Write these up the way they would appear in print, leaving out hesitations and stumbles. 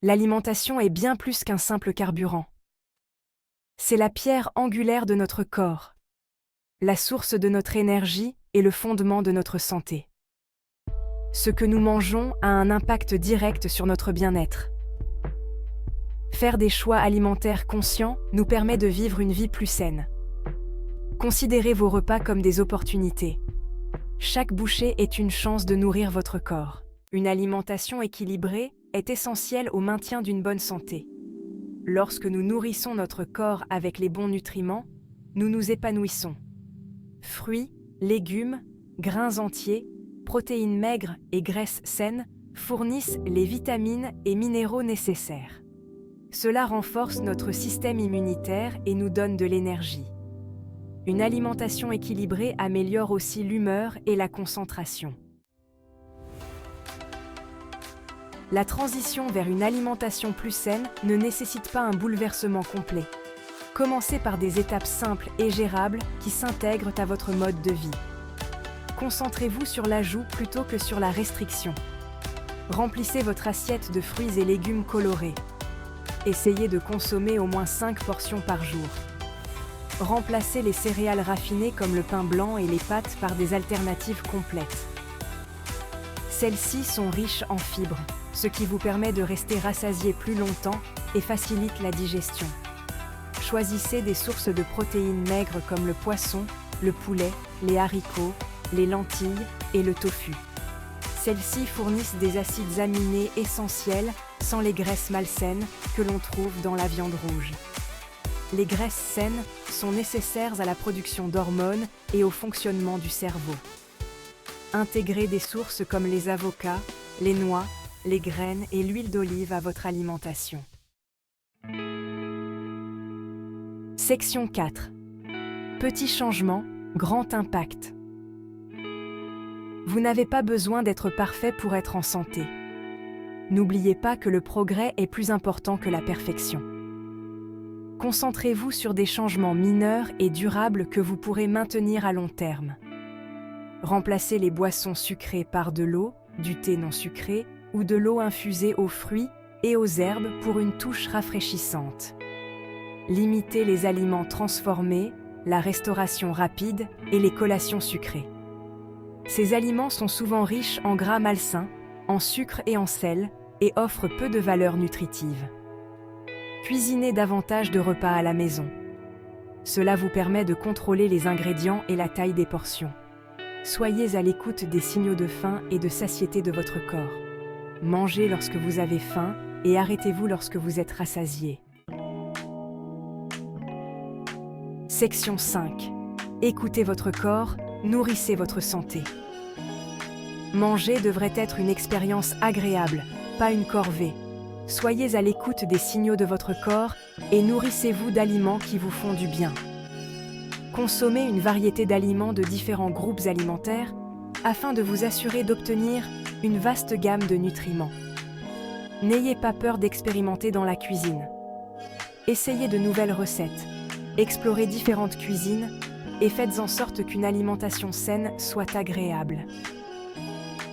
L'alimentation est bien plus qu'un simple carburant. C'est la pierre angulaire de notre corps, la source de notre énergie et le fondement de notre santé. Ce que nous mangeons a un impact direct sur notre bien-être. Faire des choix alimentaires conscients nous permet de vivre une vie plus saine. Considérez vos repas comme des opportunités. Chaque bouchée est une chance de nourrir votre corps. Une alimentation équilibrée est essentielle au maintien d'une bonne santé. Lorsque nous nourrissons notre corps avec les bons nutriments, nous nous épanouissons. Fruits, légumes, grains entiers, protéines maigres et graisses saines fournissent les vitamines et minéraux nécessaires. Cela renforce notre système immunitaire et nous donne de l'énergie. Une alimentation équilibrée améliore aussi l'humeur et la concentration. La transition vers une alimentation plus saine ne nécessite pas un bouleversement complet. Commencez par des étapes simples et gérables qui s'intègrent à votre mode de vie. Concentrez-vous sur l'ajout plutôt que sur la restriction. Remplissez votre assiette de fruits et légumes colorés. Essayez de consommer au moins 5 portions par jour. Remplacez les céréales raffinées comme le pain blanc et les pâtes par des alternatives complètes. Celles-ci sont riches en fibres, ce qui vous permet de rester rassasié plus longtemps et facilite la digestion. Choisissez des sources de protéines maigres comme le poisson, le poulet, les haricots, les lentilles et le tofu. Celles-ci fournissent des acides aminés essentiels sans les graisses malsaines que l'on trouve dans la viande rouge. Les graisses saines sont nécessaires à la production d'hormones et au fonctionnement du cerveau. Intégrez des sources comme les avocats, les noix, les graines et l'huile d'olive à votre alimentation. Section 4. Petits changements, grand impact. Vous n'avez pas besoin d'être parfait pour être en santé. N'oubliez pas que le progrès est plus important que la perfection. Concentrez-vous sur des changements mineurs et durables que vous pourrez maintenir à long terme. Remplacez les boissons sucrées par de l'eau, du thé non sucré ou de l'eau infusée aux fruits et aux herbes pour une touche rafraîchissante. Limitez les aliments transformés, la restauration rapide et les collations sucrées. Ces aliments sont souvent riches en gras malsains, en sucre et en sel, et offrent peu de valeur nutritive. Cuisinez davantage de repas à la maison. Cela vous permet de contrôler les ingrédients et la taille des portions. Soyez à l'écoute des signaux de faim et de satiété de votre corps. Mangez lorsque vous avez faim et arrêtez-vous lorsque vous êtes rassasié. Section 5. Écoutez votre corps, nourrissez votre santé. Manger devrait être une expérience agréable, pas une corvée. Soyez à l'écoute des signaux de votre corps et nourrissez-vous d'aliments qui vous font du bien. Consommez une variété d'aliments de différents groupes alimentaires afin de vous assurer d'obtenir une vaste gamme de nutriments. N'ayez pas peur d'expérimenter dans la cuisine. Essayez de nouvelles recettes, explorez différentes cuisines et faites en sorte qu'une alimentation saine soit agréable.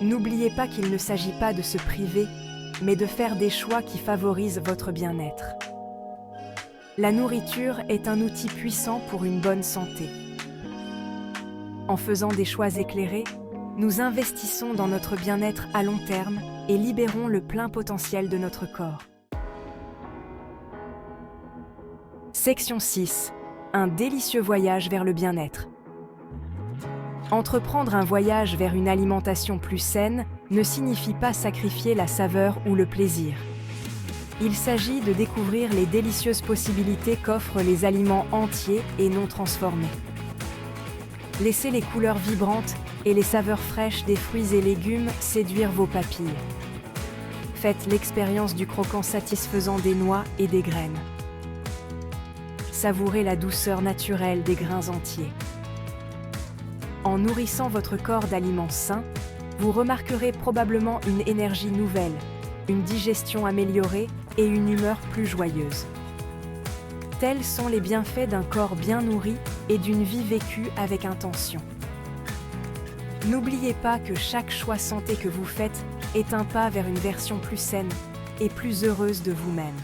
N'oubliez pas qu'il ne s'agit pas de se priver, mais de faire des choix qui favorisent votre bien-être. La nourriture est un outil puissant pour une bonne santé. En faisant des choix éclairés, nous investissons dans notre bien-être à long terme et libérons le plein potentiel de notre corps. Section 6. Un délicieux voyage vers le bien-être. Entreprendre un voyage vers une alimentation plus saine ne signifie pas sacrifier la saveur ou le plaisir. Il s'agit de découvrir les délicieuses possibilités qu'offrent les aliments entiers et non transformés. Laissez les couleurs vibrantes et les saveurs fraîches des fruits et légumes séduire vos papilles. Faites l'expérience du croquant satisfaisant des noix et des graines. Savourez la douceur naturelle des grains entiers. En nourrissant votre corps d'aliments sains, vous remarquerez probablement une énergie nouvelle, une digestion améliorée et une humeur plus joyeuse. Tels sont les bienfaits d'un corps bien nourri et d'une vie vécue avec intention. N'oubliez pas que chaque choix santé que vous faites est un pas vers une version plus saine, et plus heureuse de vous-même.